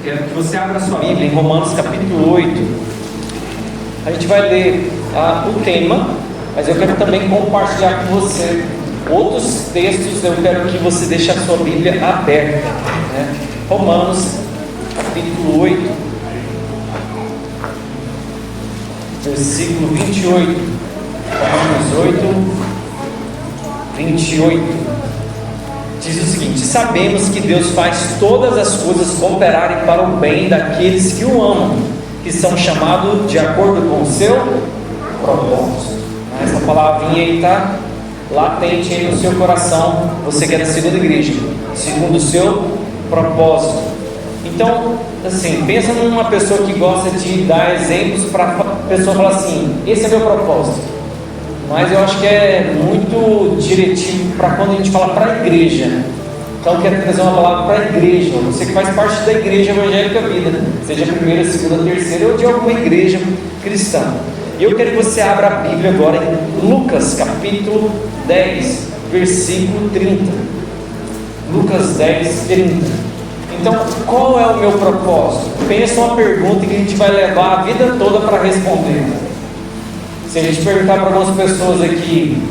Quero que você abra a sua Bíblia em Romanos capítulo 8. A gente vai ler o tema, mas eu quero também compartilhar com você outros textos. Eu quero que você deixe a sua Bíblia aberta, né? Romanos capítulo 8, versículo 28. Romanos 8, 28. Diz o seguinte: sabemos que Deus faz todas as coisas cooperarem para o bem daqueles que o amam, que são chamados de acordo com o seu propósito. Essa palavrinha aí está latente aí no seu coração. Você que é da segunda igreja, segundo o seu propósito. Então, assim, pensa numa pessoa que gosta de dar exemplos para a pessoa falar assim: esse é meu propósito. Mas eu acho que é muito diretivo para quando a gente fala para a igreja. Então eu quero trazer uma palavra para a igreja. Você que faz parte da igreja evangélica vida, seja a primeira, segunda, terceira ou de alguma igreja cristã. E eu quero que você abra a Bíblia agora em Lucas capítulo 10, versículo 30. Lucas 10, 30. Então, qual é o meu propósito? Pensa uma pergunta que a gente vai levar a vida toda para responder. Se a gente perguntar para algumas pessoas aqui,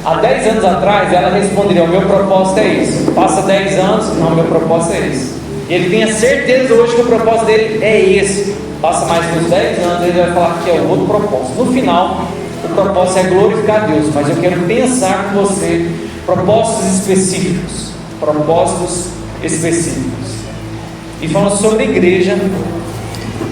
há 10 anos atrás, ela responderia: o meu propósito é esse. Passa 10 anos, não, meu propósito é esse. E ele tem a certeza hoje que o propósito dele é esse. Passa mais uns 10 anos, ele vai falar que é o outro propósito. No final, o propósito é glorificar a Deus. Mas eu quero pensar com você propósitos específicos. Propósitos específicos. E falando sobre igreja,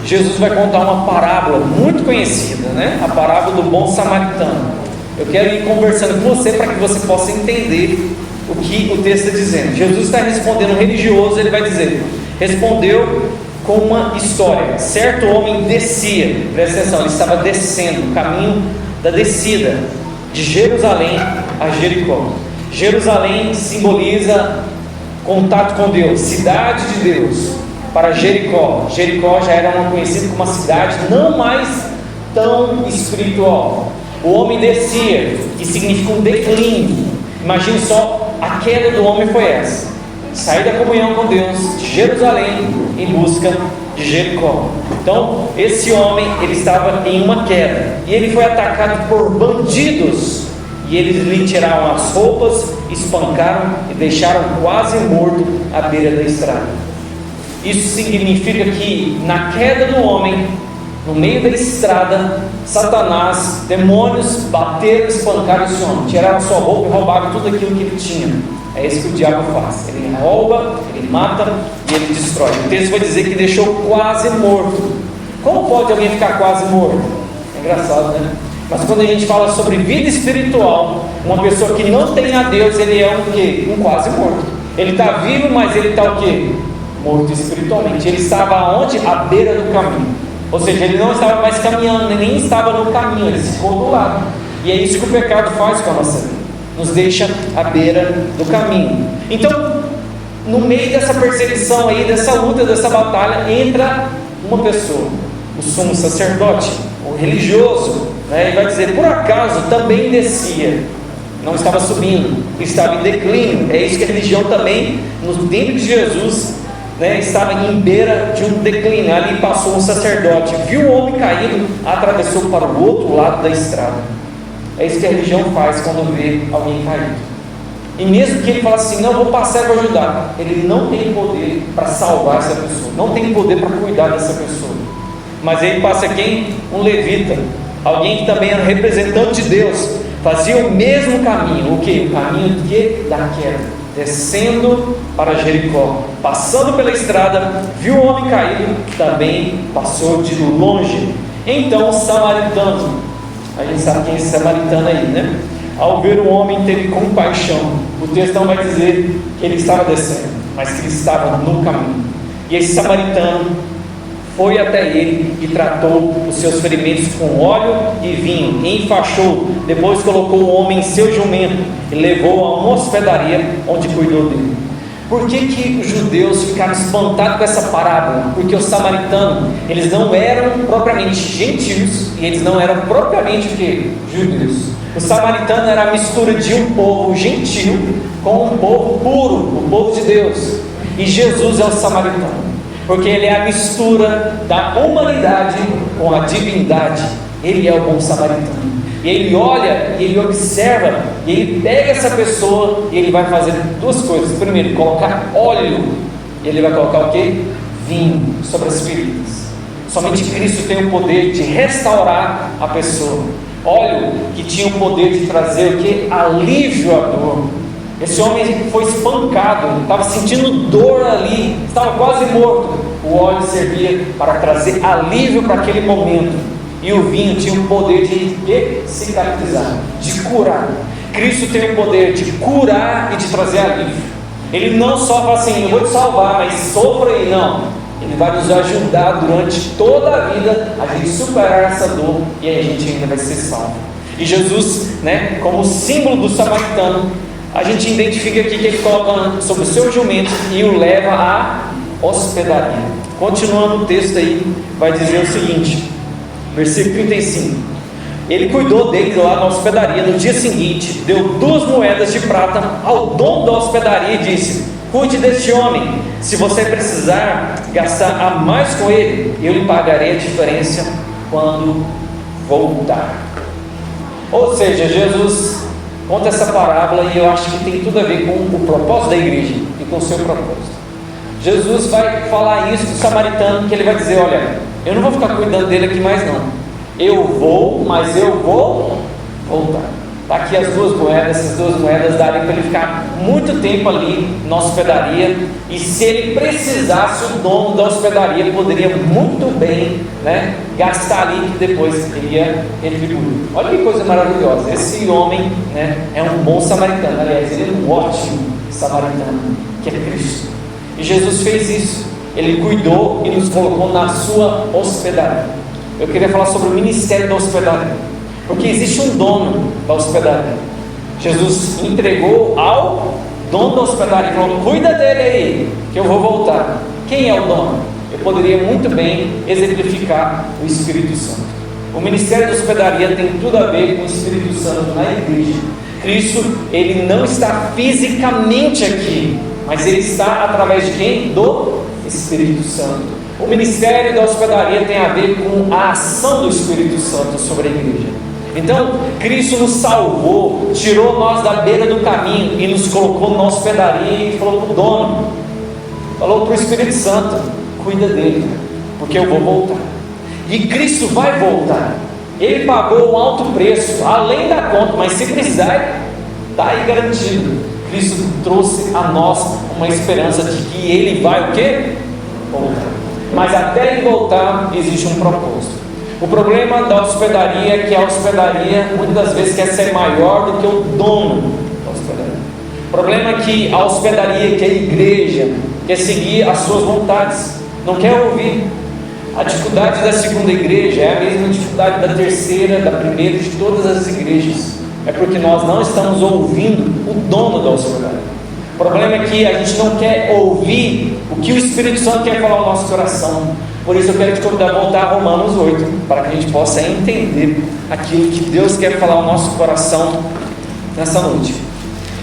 Jesus vai contar uma parábola muito conhecida, né? A parábola do bom samaritano. Eu quero ir conversando com você para que você possa entender o que o texto está dizendo. Jesus está respondendo um religioso, ele vai dizer: respondeu com uma história. Certo homem descia, presta atenção, ele estava descendo, o caminho da descida de Jerusalém a Jericó. Jerusalém simboliza contato com Deus, cidade de Deus. Para Jericó, Jericó já era conhecida como uma cidade não mais tão espiritual. O homem descia, que significa um declínio. Imagine só, a queda do homem foi essa: sair da comunhão com Deus, de Jerusalém, em busca de Jericó. Então, esse homem, ele estava em uma queda, e ele foi atacado por bandidos, e eles lhe tiraram as roupas, espancaram e deixaram quase morto à beira da estrada. Isso significa que na queda do homem, no meio da estrada, Satanás, demônios bateram, espancaram esse homem, tiraram a sua roupa e roubaram tudo aquilo que ele tinha. É isso que o diabo faz: ele rouba, ele mata e ele destrói. O texto vai dizer que deixou quase morto. Como pode alguém ficar quase morto? É engraçado, né? Mas quando a gente fala sobre vida espiritual, uma pessoa que não tem a Deus, ele é um quê? Um quase morto. Ele está vivo, mas ele está o quê? Morto espiritualmente. Ele estava onde? À beira do caminho. Ou seja, ele não estava mais caminhando, nem estava no caminho, ele ficou do lado. E é isso que o pecado faz com a nossa vida: nos deixa à beira do caminho. Então, no meio dessa perseguição aí, dessa luta, dessa batalha, entra uma pessoa, o sumo sacerdote, o religioso, né? E vai dizer: por acaso também descia. Não estava subindo, estava em declínio. É isso que a religião também, no tempo de Jesus, né, estava em beira de um declínio. Ali passou um sacerdote, viu o homem caído, atravessou para o outro lado da estrada. É isso que a religião faz quando vê alguém caído. E mesmo que ele fale assim: não, vou passar para ajudar, ele não tem poder para salvar essa pessoa, não tem poder para cuidar dessa pessoa. Mas ele passa quem? Um levita, alguém que também era representante de Deus, fazia o mesmo caminho. O que? O caminho do que? Da queda, descendo para Jericó, passando pela estrada, viu o homem caído, também passou de longe. Então o samaritano, a gente sabe quem é esse samaritano aí, né? Ao ver o homem, teve compaixão. O texto não vai dizer que ele estava descendo, mas que ele estava no caminho. E esse samaritano foi até ele e tratou os seus ferimentos com óleo e vinho, e enfaixou. Depois colocou o homem em seu jumento e levou a uma hospedaria, onde cuidou dele. Por que os judeus ficaram espantados com essa parábola? Porque os samaritanos, eles não eram propriamente gentios, e eles não eram propriamente o quê? Judeus. O samaritano era a mistura de um povo gentil com um povo puro, o povo de Deus. E Jesus é o samaritano. porque Ele é a mistura da humanidade com a divindade. Ele é o bom samaritano. E Ele olha, e Ele observa, e Ele pega essa pessoa, e Ele vai fazer duas coisas. Primeiro, colocar óleo, e Ele vai colocar o quê? Vinho sobre as feridas. Somente Cristo tem o poder de restaurar a pessoa. Óleo que tinha o poder de trazer o quê? Alívio à dor. Esse homem foi espancado, estava sentindo dor ali, estava quase morto. O óleo servia para trazer alívio para aquele momento. E o vinho tinha o poder de cicatrizar, de curar. Cristo tem o poder de curar e de trazer alívio. Ele não só fala assim, eu vou te salvar, mas sofra aí, não. Ele vai nos ajudar durante toda a vida a gente superar essa dor e aí a gente ainda vai ser salvo. E Jesus, como símbolo do samaritano, a gente identifica aqui que ele coloca sobre o seu jumento e o leva à hospedaria. Continuando o texto aí, vai dizer o seguinte, versículo 35: ele cuidou dele lá na hospedaria. No dia seguinte, deu 2 moedas de prata ao dono da hospedaria e disse: cuide deste homem, se você precisar gastar a mais com ele, eu lhe pagarei a diferença quando voltar. Ou seja, Jesus conta essa parábola e eu acho que tem tudo a ver com o propósito da igreja e com o seu propósito. Jesus vai falar isso do samaritano, que ele vai dizer: olha, eu não vou ficar cuidando dele aqui mais não, eu vou, mas eu vou voltar. Está aqui as 2 moedas, essas 2 moedas dariam para ele ficar muito tempo ali na hospedaria, e se ele precisasse, o dono da hospedaria poderia muito bem gastar ali, que depois ele ia retribuir. Olha que coisa maravilhosa, esse homem é um bom samaritano, aliás, ele é um ótimo samaritano, que é Cristo. E Jesus fez isso, Ele cuidou e nos colocou na sua hospedaria. Eu queria falar sobre o ministério da hospedaria, porque existe um dono da hospedaria. Jesus entregou ao dono da hospedaria e falou: cuida dele aí, que eu vou voltar. Quem é o dono? Eu poderia muito bem exemplificar o Espírito Santo. O ministério da hospedaria tem tudo a ver com o Espírito Santo na igreja. Cristo, Ele não está fisicamente aqui, mas Ele está através de quem? Do Espírito Santo. O ministério da hospedaria tem a ver com a ação do Espírito Santo sobre a igreja. Então, Cristo nos salvou, tirou nós da beira do caminho e nos colocou na hospedaria e falou para o dono, falou para o Espírito Santo: cuida dele, porque eu vou voltar. E Cristo vai voltar. Ele pagou um alto preço, além da conta, mas se precisar, está aí garantido. Cristo trouxe a nós uma esperança de que Ele vai o quê? Voltar. Mas até Ele voltar, existe um propósito. O problema da hospedaria é que a hospedaria muitas das vezes quer ser maior do que o dono da hospedaria. O problema é que a hospedaria, que a igreja, quer seguir as suas vontades, não quer ouvir. A dificuldade da segunda igreja é a mesma dificuldade da terceira, da primeira, de todas as igrejas. É porque nós não estamos ouvindo o dono da hospedaria. O problema é que a gente não quer ouvir o que o Espírito Santo quer falar ao nosso coração. Por isso eu quero te convidar a voltar a Romanos 8, para que a gente possa entender aquilo que Deus quer falar ao nosso coração nessa noite.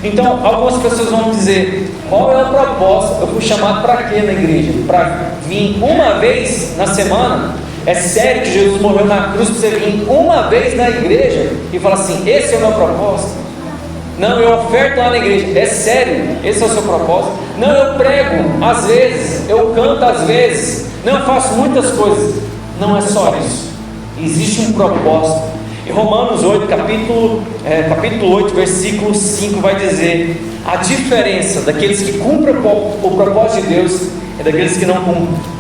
Então, algumas pessoas vão dizer: qual é o propósito? Eu fui chamado para quê na igreja? Para vir uma vez na semana? É sério que Jesus morreu na cruz para você vir uma vez na igreja e falar assim: esse é o meu propósito? Não, eu oferto lá na igreja. É sério? Esse é o seu propósito? Não, eu prego às vezes, eu canto às vezes, não, eu faço muitas coisas. Não é só isso. Existe um propósito. Em Romanos 8, capítulo 8, versículo 5 vai dizer: a diferença daqueles que cumprem o propósito de Deus é daqueles que não cumprem.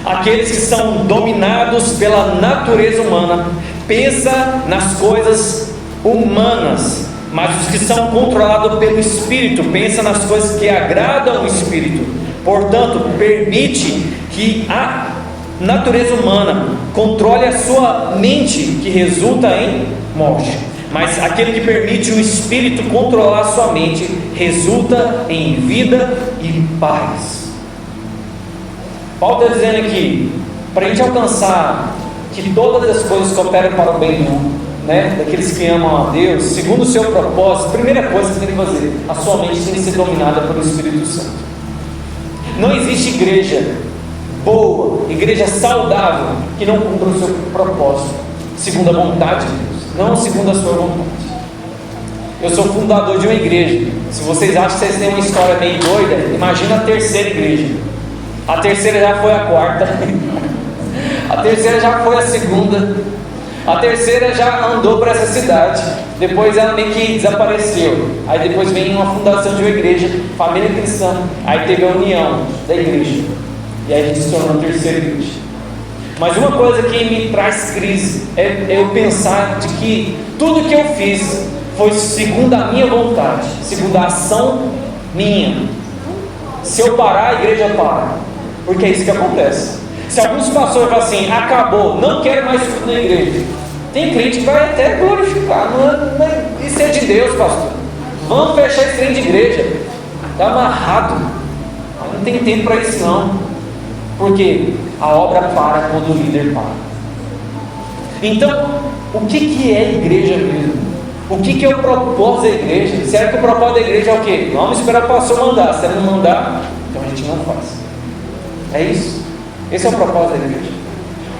Aqueles que são dominados pela natureza humana pensam nas coisas humanas, mas os que são controlados pelo Espírito pensam nas coisas que agradam o Espírito. Portanto, permite que a natureza humana controle a sua mente, que resulta em morte, mas aquele que permite o Espírito controlar a sua mente resulta em vida e paz. Paulo está dizendo aqui, para a gente alcançar que todas as coisas cooperam para o bem daqueles que amam a Deus, segundo o seu propósito, a primeira coisa que você tem que fazer, a sua mente tem que ser dominada pelo Espírito Santo. Não existe igreja boa, igreja saudável, que não cumpra o seu propósito, segundo a vontade de Deus, não segundo a sua vontade. Eu sou fundador de uma igreja. Se vocês acham que vocês têm uma história bem doida, imagina a terceira igreja. A terceira já foi a quarta, a terceira já foi a segunda, a terceira já andou para essa cidade, depois ela meio que desapareceu. Aí depois vem uma fundação de uma igreja, família cristã, aí teve a união da igreja, e aí a gente se tornou a terceira igreja. Mas uma coisa que me traz crise é eu pensar de que tudo que eu fiz foi segundo a minha vontade, segundo a ação minha. Se eu parar, a igreja para, porque é isso que acontece. Se alguns pastores falam assim, acabou, não quero mais isso na igreja, tem crente que vai até glorificar, isso é de Deus, pastor, vamos fechar esse trem de igreja, está amarrado, não tem tempo para isso não, porque a obra para quando o líder para. Então, o que é igreja mesmo? O que é o propósito da igreja? Será que o propósito da igreja é o quê? Vamos esperar o pastor mandar, se ele não mandar, então a gente não faz. É isso. Esse é o propósito da igreja.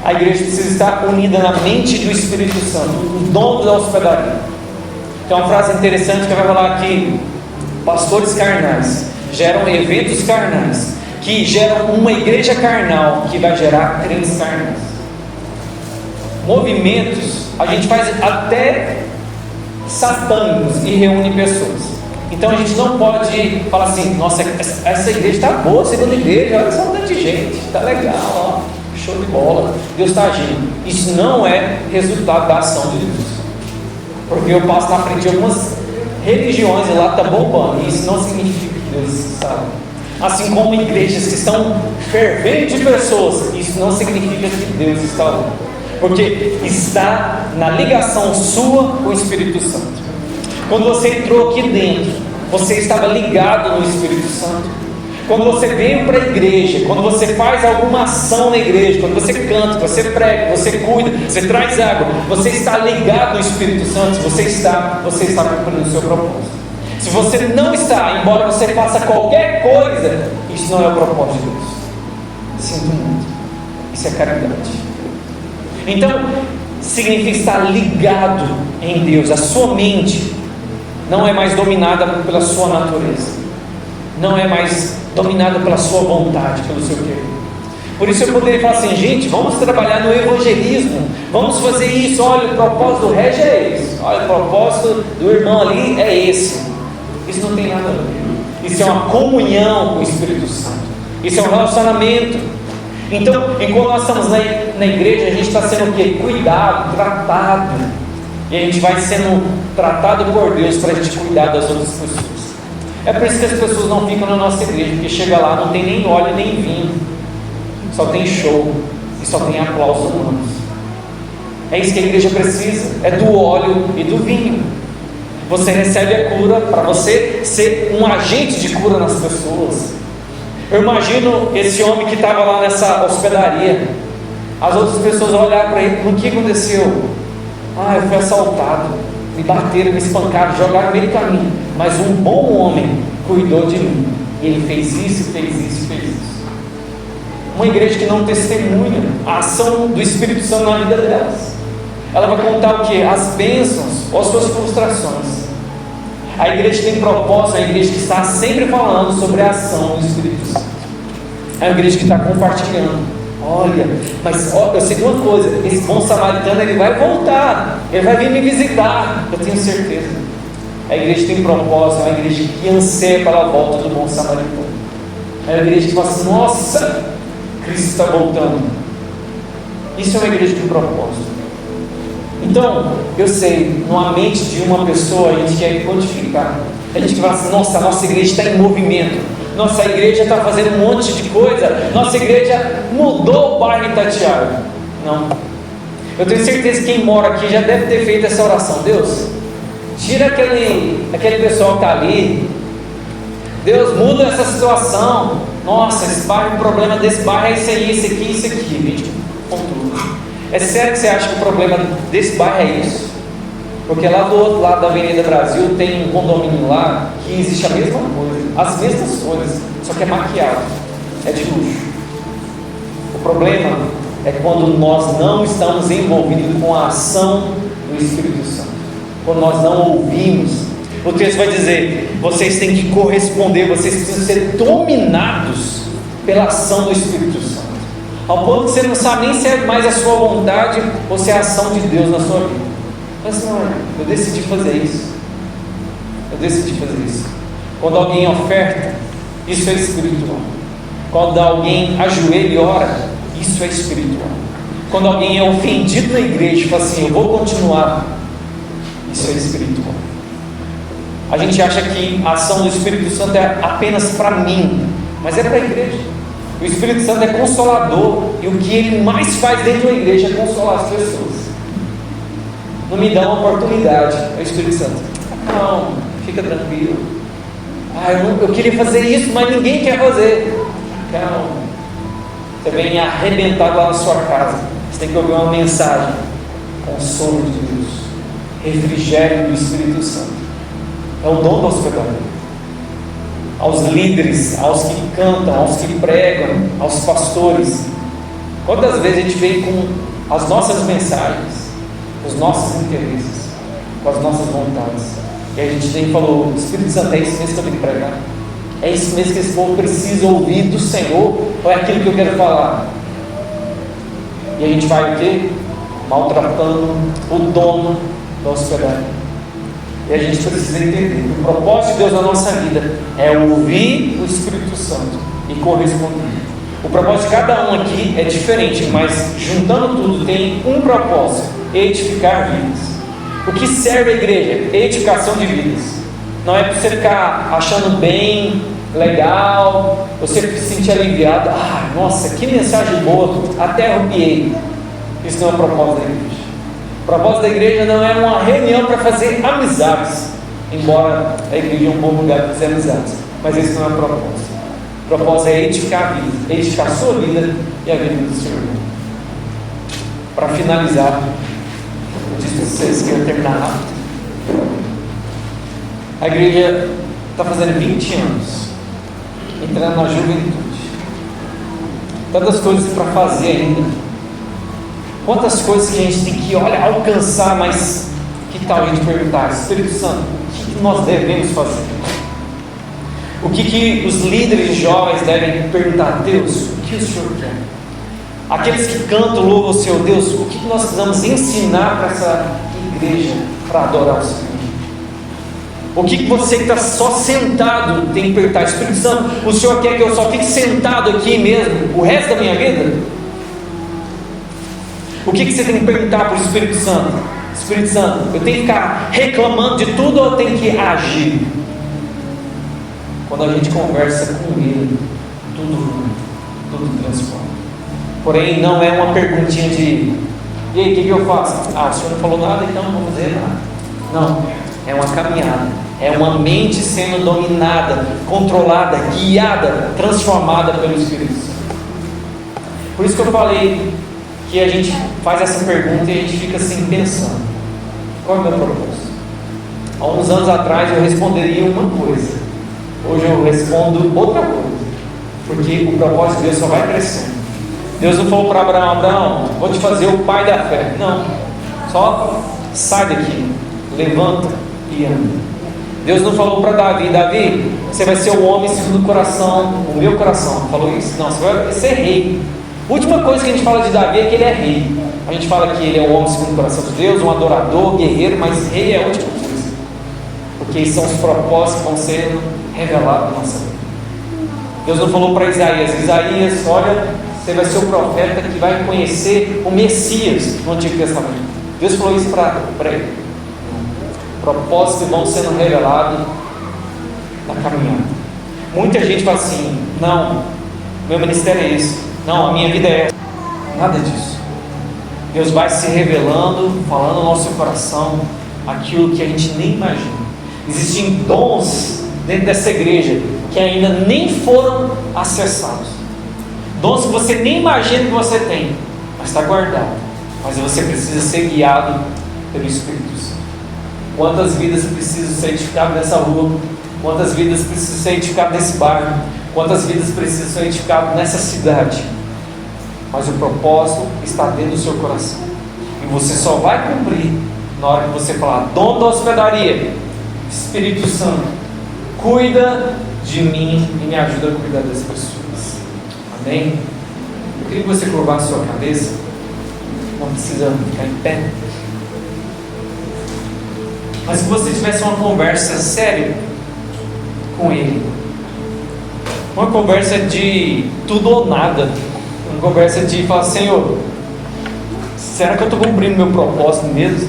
A igreja precisa estar unida na mente do Espírito Santo, o dono da hospedaria. Tem uma frase interessante que vai falar aqui: pastores carnais geram eventos carnais, que geram uma igreja carnal, que vai gerar crentes carnais. Movimentos a gente faz até satânicos e reúne pessoas. Então a gente não pode falar assim, nossa, essa igreja está boa, segunda igreja, olha só um monte de gente, está legal, ó, show de bola, Deus está agindo. Isso não é resultado da ação de Deus, porque eu passo na frente de algumas religiões e lá está bombando, e isso não significa que Deus está. Assim como igrejas que estão ferventes de pessoas, isso não significa que Deus está lá, porque está na ligação sua com o Espírito Santo. Quando você entrou aqui dentro, você estava ligado no Espírito Santo. Quando você veio para a igreja, quando você faz alguma ação na igreja, quando você canta, você prega, você cuida, você traz água, você está ligado no Espírito Santo, você está cumprindo o seu propósito. Se você não está, embora você faça qualquer coisa, isso não é o propósito de Deus. Sinto muito. Isso é caridade. Então, significa estar ligado em Deus. A sua mente não é mais dominada pela sua natureza, não é mais dominada pela sua vontade, pelo seu querer. Por isso eu poderia falar assim, gente, vamos trabalhar no evangelismo, vamos fazer isso, olha, o propósito do Régio é esse, olha, o propósito do irmão ali é esse. Isso não tem nada a ver. Isso é uma comunhão com o Espírito Santo, isso é um relacionamento. Então, enquanto nós estamos na igreja, a gente está sendo o quê? Cuidado, tratado. E a gente vai sendo tratado por Deus para a gente cuidar das outras pessoas. É por isso que as pessoas não ficam na nossa igreja, porque chega lá, não tem nem óleo nem vinho, só tem show e só tem aplausos humanos. É isso que a igreja precisa, é do óleo e do vinho. Você recebe a cura para você ser um agente de cura nas pessoas. Eu imagino esse homem que estava lá nessa hospedaria, as outras pessoas olharam para ele, o que aconteceu? Eu fui assaltado, me bateram, me espancaram, jogaram no meio do caminho, mas um bom homem cuidou de mim, e ele fez isso, fez isso, fez isso. Uma igreja que não testemunha a ação do Espírito Santo na vida delas, ela vai contar o que? As bênçãos ou as suas frustrações. A igreja tem propósito, é a igreja que está sempre falando sobre a ação do Espírito Santo, é a igreja que está compartilhando. Olha, mas eu sei de uma coisa, esse bom samaritano ele vai voltar, ele vai vir me visitar, eu tenho certeza. A igreja tem propósito, é uma igreja que anseia pela volta do bom samaritano, é uma igreja que fala assim, nossa, Cristo está voltando. Isso é uma igreja de propósito. Então, eu sei, numa mente de uma pessoa a gente quer codificar, a gente fala assim, nossa, a nossa igreja está em movimento, nossa igreja está fazendo um monte de coisa, nossa igreja mudou o bairro Itatiaia. Não, eu tenho certeza que quem mora aqui já deve ter feito essa oração. Deus, tira aquele pessoal que está ali, Deus, muda essa situação. Nossa, esse bairro, o problema desse bairro é isso aí, isso aqui, isso aqui. Vídeo, ponto. É sério que você acha que o problema desse bairro é isso? Porque lá do outro lado da Avenida Brasil tem um condomínio lá que existe a mesma coisa, as mesmas coisas, só que é maquiado, é de luxo. problema é quando nós não estamos envolvidos com a ação do Espírito Santo. Quando nós não ouvimos. O texto vai dizer: vocês têm que corresponder, vocês precisam ser dominados pela ação do Espírito Santo, ao ponto que você não sabe nem se é mais a sua vontade ou se é a ação de Deus na sua vida. Mas não, eu decidi fazer isso. Eu decidi fazer isso. Quando alguém oferta, isso é espiritual. Quando alguém ajoelha e ora, isso é espiritual. Quando alguém é ofendido na igreja e fala assim: eu vou continuar, isso é espiritual. A gente acha que a ação do Espírito Santo é apenas para mim, mas é para a igreja. O Espírito Santo é consolador, e o que ele mais faz dentro da igreja é consolar as pessoas. Não me dá uma oportunidade. O Espírito Santo: não, fica tranquilo. Eu queria fazer isso, mas ninguém quer fazer. Calma. Você vem arrebentado lá na sua casa, você tem que ouvir uma mensagem: consolo de Deus, refrigério do Espírito Santo. É o dom da hospedagem. Aos líderes, aos que cantam, aos que pregam, aos pastores. Quantas vezes a gente vem com as nossas mensagens, os nossos interesses, com as nossas vontades, e a gente vem e falou: o Espírito Santo, é isso mesmo que eu tenho que pregar? É isso mesmo que esse povo precisa ouvir do Senhor? Ou é aquilo que eu quero falar? E a gente vai o quê? Maltratando o dono da hospedagem. E a gente precisa entender que o propósito de Deus na nossa vida é ouvir o Espírito Santo e corresponder. O propósito de cada um aqui é diferente, mas juntando tudo tem um propósito: edificar vidas. O que serve a igreja? Edificação de vidas. Não é para você ficar achando bem, legal, você se sentir aliviado. Nossa, que mensagem boa, até arrupiei. Isso não é o propósito da igreja. O propósito da igreja não é uma reunião para fazer amizades, embora a igreja é um bom lugar para fazer amizades, mas esse não é o propósito. O propósito é edificar a vida, edificar a sua vida e a vida do seu irmão. Para finalizar, eu disse para vocês que eu ia terminar rápido. A igreja está fazendo 20 anos, entrando na juventude. Tantas coisas para fazer ainda. Quantas coisas que a gente tem que alcançar, mas que tal a gente perguntar: Espírito Santo, o que nós devemos fazer? O que os líderes jovens devem perguntar: Deus, o que o Senhor quer? Aqueles que cantam, louvam o Senhor: Deus, o que nós precisamos ensinar para essa igreja para adorar o Senhor? O que você que está só sentado tem que perguntar: Espírito Santo, o Senhor quer que eu só fique sentado aqui mesmo o resto da minha vida? O que você tem que perguntar para o Espírito Santo? Espírito Santo, eu tenho que ficar reclamando de tudo ou eu tenho que agir? Quando a gente conversa com Ele, tudo transforma. Porém, não é uma perguntinha de: e aí, o que eu faço? O Senhor não falou nada, então não vou fazer nada. Não, é uma caminhada. É uma mente sendo dominada, controlada, guiada, transformada pelo Espírito Santo. Por isso que eu falei que a gente faz essa pergunta e a gente fica assim pensando: qual é o meu propósito? Há uns anos atrás eu responderia uma coisa, hoje eu respondo outra coisa, porque o propósito de Deus só vai crescendo. Deus não falou para Abraão: Abraão, vou te fazer o pai da fé. Não, só sai daqui, levanta e anda. Deus não falou para Davi: Davi, você vai ser o homem segundo o coração, o meu coração. Falou isso? Não, você vai ser rei. A última coisa que a gente fala de Davi é que ele é rei. A gente fala que ele é um homem segundo o coração de Deus, um adorador, guerreiro, mas rei é a última coisa, porque são os propósitos que vão sendo revelados na nossa vida. Deus não falou para Isaías: Isaías, olha, você vai ser o profeta que vai conhecer o Messias no Antigo Testamento. Deus falou isso para ele. Propósitos vão sendo revelados na caminhada. Muita gente fala assim: não, meu ministério é esse, não, a minha vida é essa. Nada disso. Deus vai se revelando, falando no nosso coração aquilo que a gente nem imagina. Existem dons dentro dessa igreja que ainda nem foram acessados, dons que você nem imagina que você tem, mas está guardado. Mas você precisa ser guiado pelo Espírito Santo. Quantas vidas precisam ser edificadas nessa rua? Quantas vidas precisam ser edificadas nesse bairro? Quantas vidas precisam ser edificadas nessa cidade? mas o propósito está dentro do seu coração. E você só vai cumprir na hora que você falar: dono da hospedaria, Espírito Santo, cuida de mim e me ajuda a cuidar das pessoas. Amém? Eu queria que você curvasse sua cabeça. Não precisa ficar em pé, mas que você tivesse uma conversa séria com Ele. Uma conversa de tudo ou nada. Uma conversa de falar: Senhor, será que eu estou cumprindo meu propósito mesmo?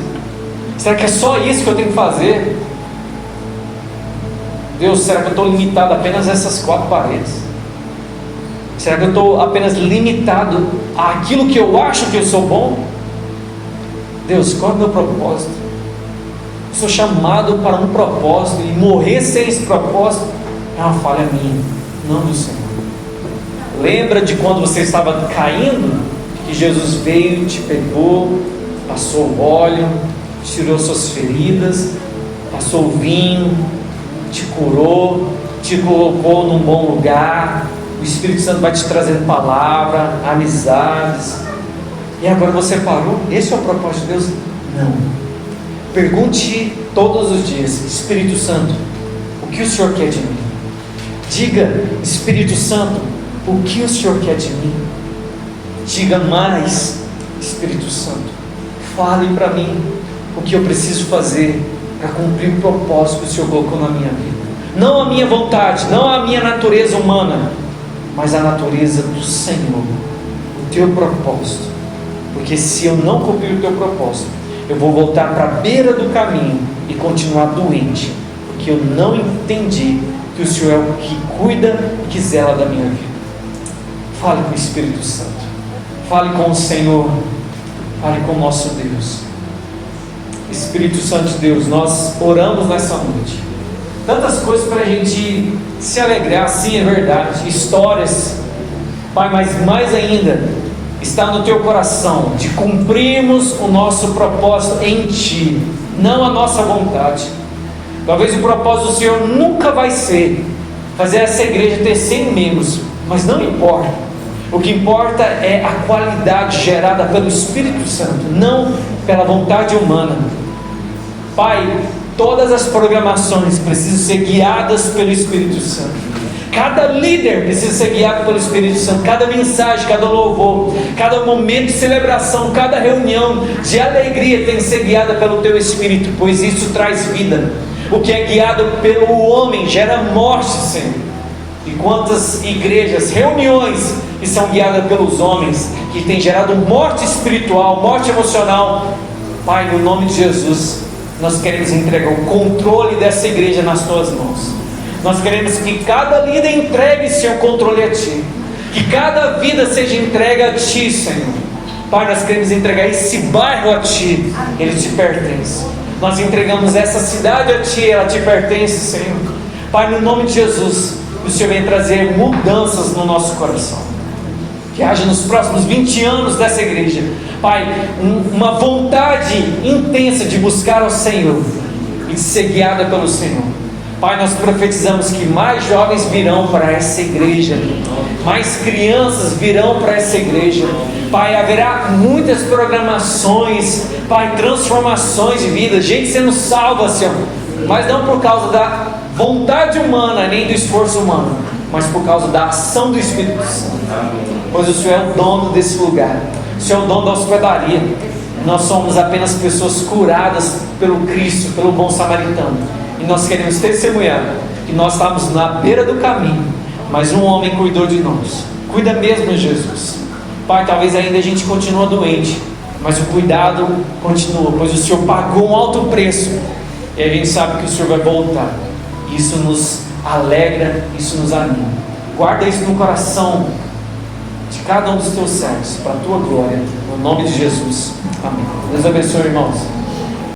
Será que é só isso que eu tenho que fazer? Deus, será que eu estou limitado apenas a essas 4 paredes? Será que eu estou apenas limitado àquilo que eu acho que eu sou bom? Deus, qual é o meu propósito? Eu sou chamado para um propósito, e morrer sem esse propósito é uma falha minha, não do Senhor. Lembra de quando você estava caindo, que Jesus veio, te pegou, passou o óleo, tirou suas feridas, passou o vinho, te curou, te colocou num bom lugar. O Espírito Santo vai te trazendo palavra, amizades, e agora você parou? Esse é o propósito de Deus? Não. Pergunte todos os dias: Espírito Santo, o que o Senhor quer de mim? Diga: Espírito Santo, o que o Senhor quer de mim? Diga mais: Espírito Santo, fale para mim o que eu preciso fazer para cumprir o propósito que o Senhor colocou na minha vida. Não a minha vontade, não a minha natureza humana, mas a natureza do Senhor, o teu propósito. Porque se eu não cumprir o teu propósito, eu vou voltar para a beira do caminho e continuar doente, porque eu não entendi que o Senhor é o que cuida e que zela da minha vida. Fale com o Espírito Santo, fale com o Senhor, fale com o nosso Deus. Espírito Santo de Deus, nós oramos nessa noite, tantas coisas para a gente se alegrar, sim, é verdade, histórias, Pai, mas mais ainda está no teu coração de cumprirmos o nosso propósito em Ti, não a nossa vontade. Talvez o propósito do Senhor nunca vai ser fazer essa igreja ter 100 membros, mas não importa. O que importa é a qualidade gerada pelo Espírito Santo, não pela vontade humana. Pai, todas as programações precisam ser guiadas pelo Espírito Santo. Cada líder precisa ser guiado pelo Espírito Santo. Cada mensagem, cada louvor, cada momento de celebração, cada reunião de alegria tem que ser guiada pelo Teu Espírito, pois isso traz vida. O que é guiado pelo homem gera morte, Senhor. E quantas igrejas, reuniões que são guiadas pelos homens, que tem gerado morte espiritual, morte emocional. Pai, no nome de Jesus, nós queremos entregar o controle dessa igreja nas Tuas mãos. Nós queremos que cada líder entregue seu controle a Ti, que cada vida seja entregue a Ti, Senhor. Pai, nós queremos entregar esse bairro a Ti, ele Te pertence. Nós entregamos essa cidade a Ti, ela Te pertence, Senhor. Pai, no nome de Jesus, o Senhor vem trazer mudanças no nosso coração. Que haja nos próximos 20 anos dessa igreja, Pai, uma vontade intensa de buscar ao Senhor e de ser guiada pelo Senhor. Pai, nós profetizamos que mais jovens virão para essa igreja, mais crianças virão para essa igreja. Pai, haverá muitas programações, Pai, transformações de vida, gente sendo salva, Senhor, mas não por causa da vontade humana, nem do esforço humano, mas por causa da ação do Espírito Santo. Pois o Senhor é o dono desse lugar, o Senhor é o dono da hospedaria. Nós somos apenas pessoas curadas pelo Cristo, pelo bom samaritano. E nós queremos testemunhar que nós estávamos na beira do caminho, mas um homem cuidou de nós. Cuida mesmo, Jesus. Pai, talvez ainda a gente continue doente, mas o cuidado continua, pois o Senhor pagou um alto preço. E a gente sabe que o Senhor vai voltar. Isso nos alegra, isso nos anima. Guarda isso no coração de cada um dos teus servos, para a tua glória, no nome de Jesus. Amém. Deus abençoe, irmãos.